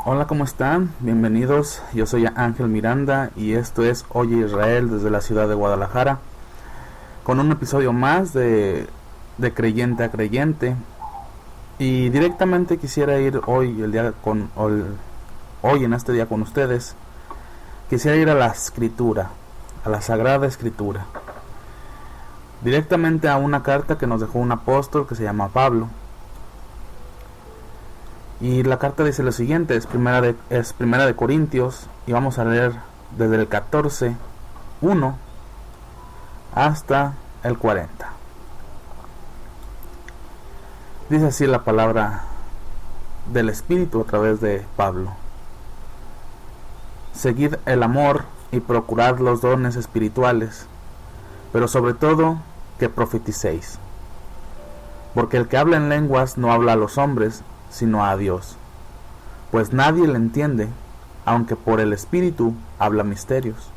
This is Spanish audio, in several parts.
Hola, ¿cómo están? Bienvenidos, yo soy Ángel Miranda y esto es Oye Israel desde la ciudad de Guadalajara, con un episodio más de Creyente a Creyente. Y directamente quisiera ir hoy en este día con ustedes. Quisiera ir a la escritura, a la Sagrada Escritura, directamente a una carta que nos dejó un apóstol que se llama Pablo. Y la carta dice lo siguiente, es primera de Corintios, y vamos a leer desde el 14:1 hasta el 40. Dice así la palabra del Espíritu a través de Pablo. Seguid el amor y procurad los dones espirituales, pero sobre todo que profeticéis. Porque el que habla en lenguas no habla a los hombres, sino a Dios, pues nadie le entiende, aunque por el Espíritu habla misterios.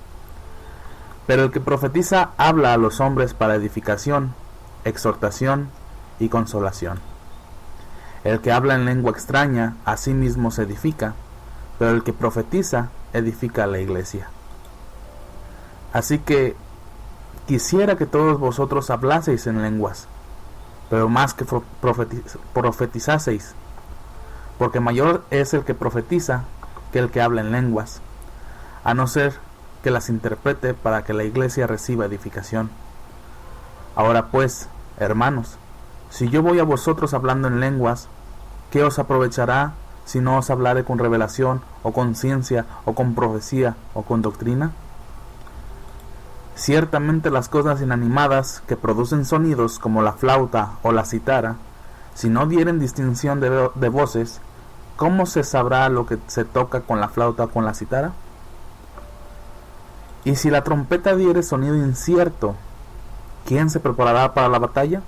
Pero el que profetiza habla a los hombres para edificación, exhortación y consolación. El que habla en lengua extraña a sí mismo se edifica, pero el que profetiza edifica a la iglesia. Así que quisiera que todos vosotros hablaseis en lenguas, pero más que profetizaseis, porque mayor es el que profetiza que el que habla en lenguas, a no ser que las interprete para que la iglesia reciba edificación. Ahora pues, hermanos, si yo voy a vosotros hablando en lenguas, ¿qué os aprovechará si no os hablare con revelación, o con ciencia, o con profecía, o con doctrina? Ciertamente las cosas inanimadas que producen sonidos como la flauta o la cítara, si no dieren distinción de voces, ¿cómo se sabrá lo que se toca con la flauta o con la cítara? Y si la trompeta diere sonido incierto, ¿quién se preparará para la batalla?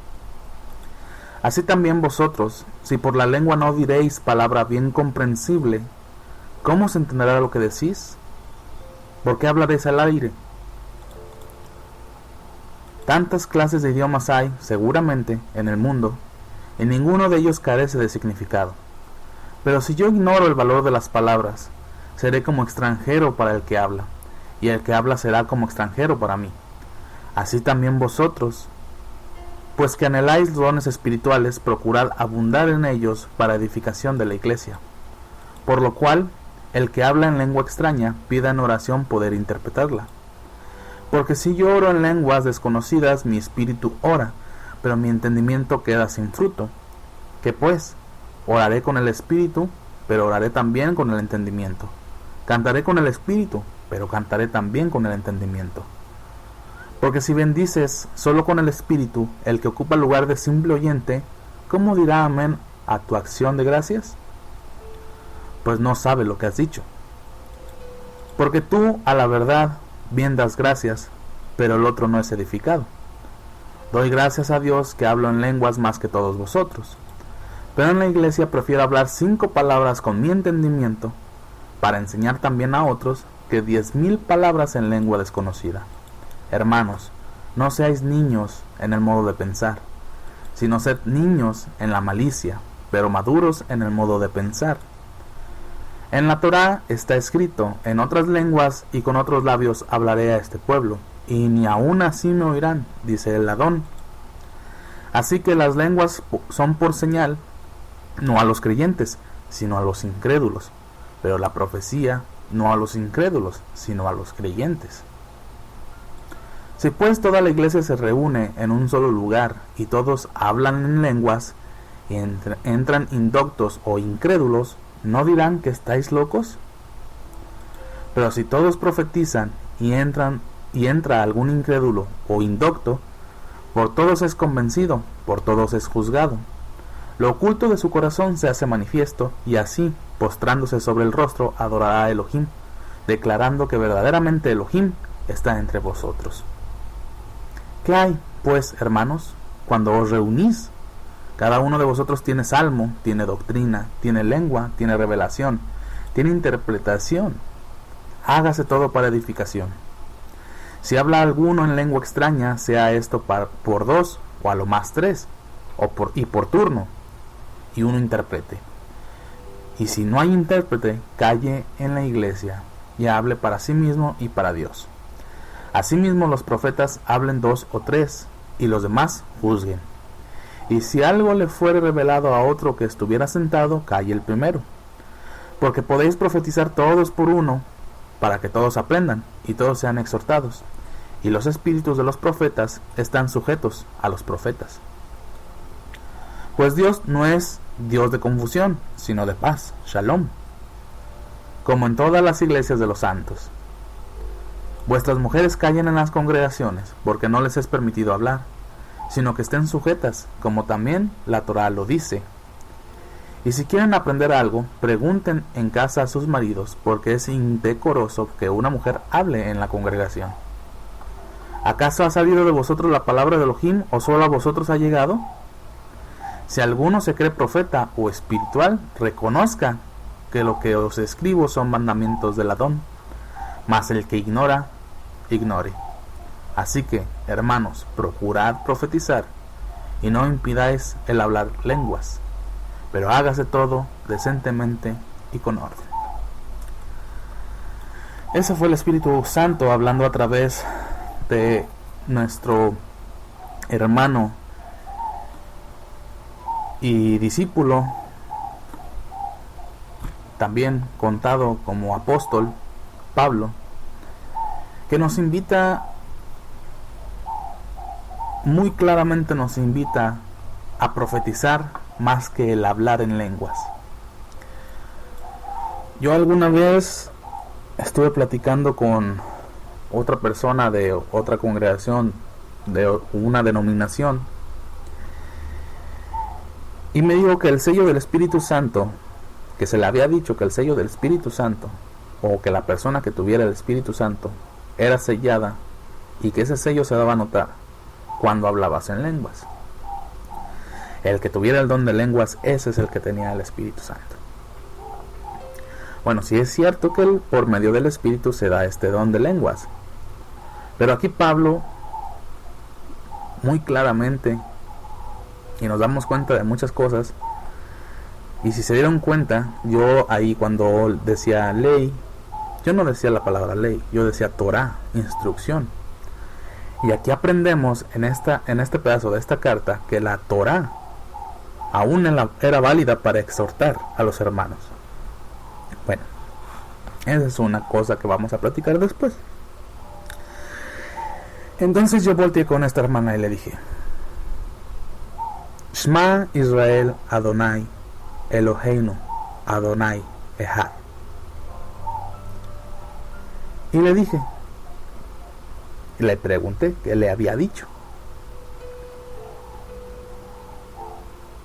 Así también vosotros, si por la lengua no diréis palabra bien comprensible, ¿cómo se entenderá lo que decís? ¿Por qué hablaréis al aire? Tantas clases de idiomas hay, seguramente, en el mundo, y ninguno de ellos carece de significado. Pero si yo ignoro el valor de las palabras, seré como extranjero para el que habla, y el que habla será como extranjero para mí. Así también vosotros, pues que anheláis los dones espirituales, procurad abundar en ellos para edificación de la iglesia. Por lo cual, el que habla en lengua extraña, pida en oración poder interpretarla. Porque si yo oro en lenguas desconocidas, mi espíritu ora, pero mi entendimiento queda sin fruto. ¿Qué pues? Oraré con el espíritu, pero oraré también con el entendimiento. Cantaré con el espíritu, pero cantaré también con el entendimiento. Porque si bendices solo con el espíritu, el que ocupa el lugar de simple oyente, ¿cómo dirá amén a tu acción de gracias? Pues no sabe lo que has dicho. Porque tú, a la verdad, bien das gracias, pero el otro no es edificado. Doy gracias a Dios que hablo en lenguas más que todos vosotros. Pero en la iglesia prefiero hablar 5 palabras con mi entendimiento, para enseñar también a otros, que 10,000 palabras en lengua desconocida. Hermanos, no seáis niños en el modo de pensar, sino sed niños en la malicia, pero maduros en el modo de pensar. En la Torá está escrito, en otras lenguas y con otros labios hablaré a este pueblo, y ni aun así me oirán, dice el Adón. Así que las lenguas son por señal, no a los creyentes, sino a los incrédulos, pero la profecía no a los incrédulos, sino a los creyentes. Si pues toda la iglesia se reúne en un solo lugar, y todos hablan en lenguas, y entran indoctos o incrédulos, ¿no dirán que estáis locos? Pero si todos profetizan y entra algún incrédulo o indocto, por todos es convencido, por todos es juzgado. Lo oculto de su corazón se hace manifiesto, y así, postrándose sobre el rostro, adorará a Elohim, declarando que verdaderamente Elohim está entre vosotros. ¿Qué hay, pues, hermanos, cuando os reunís? Cada uno de vosotros tiene salmo, tiene doctrina, tiene lengua, tiene revelación, tiene interpretación. Hágase todo para edificación. Si habla alguno en lengua extraña, sea esto por 2, o a lo más 3, y por turno, y uno interprete. Y si no hay intérprete, calle en la iglesia y hable para sí mismo y para Dios. Asimismo los profetas hablen 2 o 3, y los demás juzguen. Y si algo le fuere revelado a otro que estuviera sentado, calle el primero. Porque podéis profetizar todos por uno, para que todos aprendan y todos sean exhortados. Y los espíritus de los profetas están sujetos a los profetas. Pues Dios no es Dios de confusión, sino de paz, Shalom, como en todas las iglesias de los santos. Vuestras mujeres callen en las congregaciones, porque no les es permitido hablar, sino que estén sujetas, como también la Torá lo dice. Y si quieren aprender algo, pregunten en casa a sus maridos, porque es indecoroso que una mujer hable en la congregación. ¿Acaso ha salido de vosotros la palabra de Elohim, o solo a vosotros ha llegado? Si alguno se cree profeta o espiritual, reconozca que lo que os escribo son mandamientos del Adón, mas el que ignora, ignore. Así que, hermanos, procurad profetizar, y no impidáis el hablar lenguas, pero hágase todo decentemente y con orden. Ese fue el Espíritu Santo hablando a través de nuestro hermano y discípulo, también contado como apóstol, Pablo, que nos invita, muy claramente nos invita a profetizar más que el hablar en lenguas. Yo alguna vez estuve platicando con otra persona de otra congregación, de una denominación, y me dijo que el sello del Espíritu Santo, que se le había dicho que el sello del Espíritu Santo, o que la persona que tuviera el Espíritu Santo era sellada, y que ese sello se daba a notar cuando hablabas en lenguas. El que tuviera el don de lenguas, ese es el que tenía el Espíritu Santo. Bueno, sí es cierto que por medio del Espíritu se da este don de lenguas, pero aquí Pablo muy claramente, y nos damos cuenta de muchas cosas, y si se dieron cuenta, yo ahí cuando decía ley, yo no decía la palabra ley, yo decía Torah, instrucción. Y aquí aprendemos en este pedazo de esta carta que la Torah aún era válida para exhortar a los hermanos. Bueno, esa es una cosa que vamos a platicar después. Entonces yo volteé con esta hermana y le dije: Shema Israel Adonai Eloheinu Adonai Echad. Y le dije, y le pregunté qué le había dicho,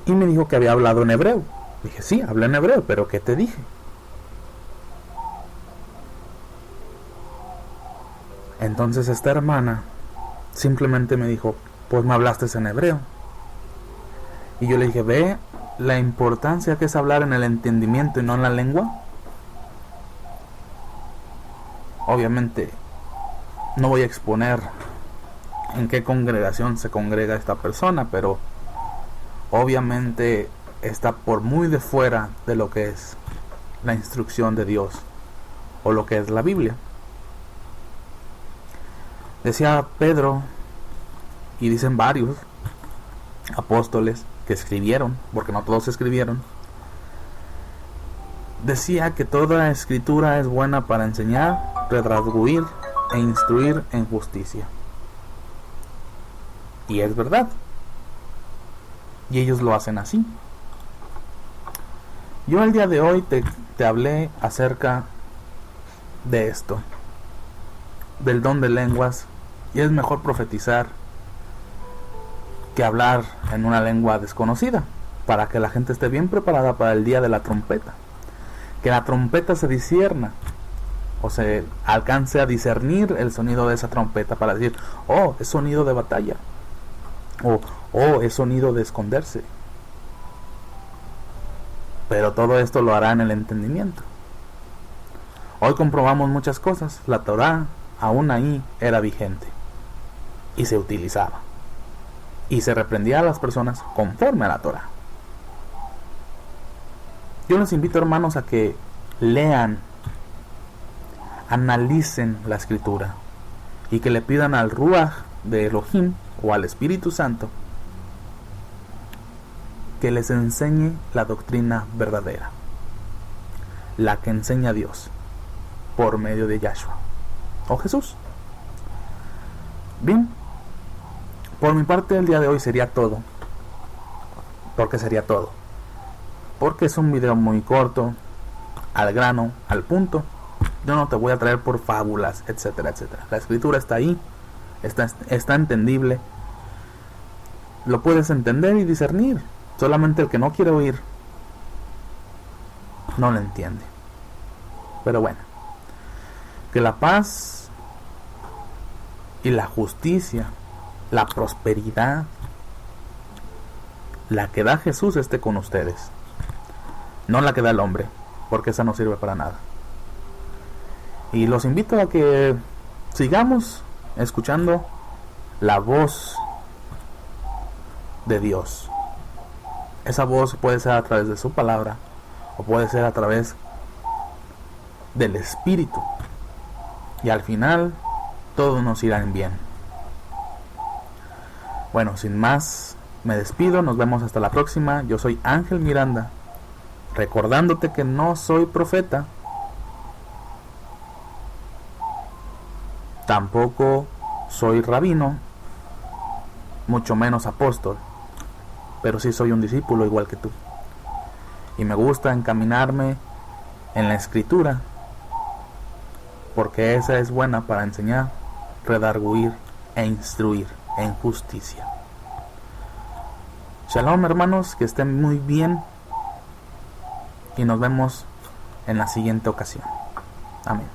y me dijo que había hablado en hebreo. Dije, sí, hablé en hebreo, pero ¿qué te dije? Entonces esta hermana simplemente me dijo, pues me hablaste en hebreo. Y yo le dije, ve la importancia que es hablar en el entendimiento y no en la lengua. Obviamente no voy a exponer en qué congregación se congrega esta persona, pero obviamente está por muy de fuera de lo que es la instrucción de Dios o lo que es la Biblia. Decía Pedro, y dicen varios apóstoles que escribieron, porque no todos escribieron, decía que toda escritura es buena para enseñar, redarguir e instruir en justicia. Y es verdad. Y ellos lo hacen así. Yo el día de hoy te hablé acerca de esto, del don de lenguas, y es mejor profetizar que hablar en una lengua desconocida, para que la gente esté bien preparada para el día de la trompeta, que la trompeta se discierna o se alcance a discernir el sonido de esa trompeta para decir, oh, es sonido de batalla, o oh, es sonido de esconderse. Pero todo esto lo hará en el entendimiento. Hoy comprobamos muchas cosas. La Torá aún ahí era vigente y se utilizaba, y se reprendía a las personas conforme a la Torá. Yo les invito, hermanos, a que lean, analicen la escritura y que le pidan al Ruach de Elohim o al Espíritu Santo que les enseñe la doctrina verdadera, la que enseña Dios por medio de Yahshua o Jesús. Bien, por mi parte el día de hoy sería todo. ¿Por qué sería todo? Porque es un video muy corto, al grano, al punto. Yo no te voy a traer por fábulas, etcétera, etcétera. La escritura está ahí, está entendible. Lo puedes entender y discernir. Solamente el que no quiere oír no lo entiende. Pero bueno, que la paz y la justicia, la prosperidad, la que da Jesús esté con ustedes, no la que da el hombre, porque esa no sirve para nada. Y los invito a que sigamos escuchando la voz de Dios. Esa voz puede ser a través de su palabra o puede ser a través del Espíritu. Y al final todos nos irán bien. Bueno, sin más, me despido, nos vemos hasta la próxima. Yo soy Ángel Miranda, recordándote que no soy profeta, tampoco soy rabino, mucho menos apóstol, pero sí soy un discípulo igual que tú. Y me gusta encaminarme en la escritura, porque esa es buena para enseñar, redarguir e instruir en justicia. Shalom, hermanos, que estén muy bien y nos vemos en la siguiente ocasión. Amén.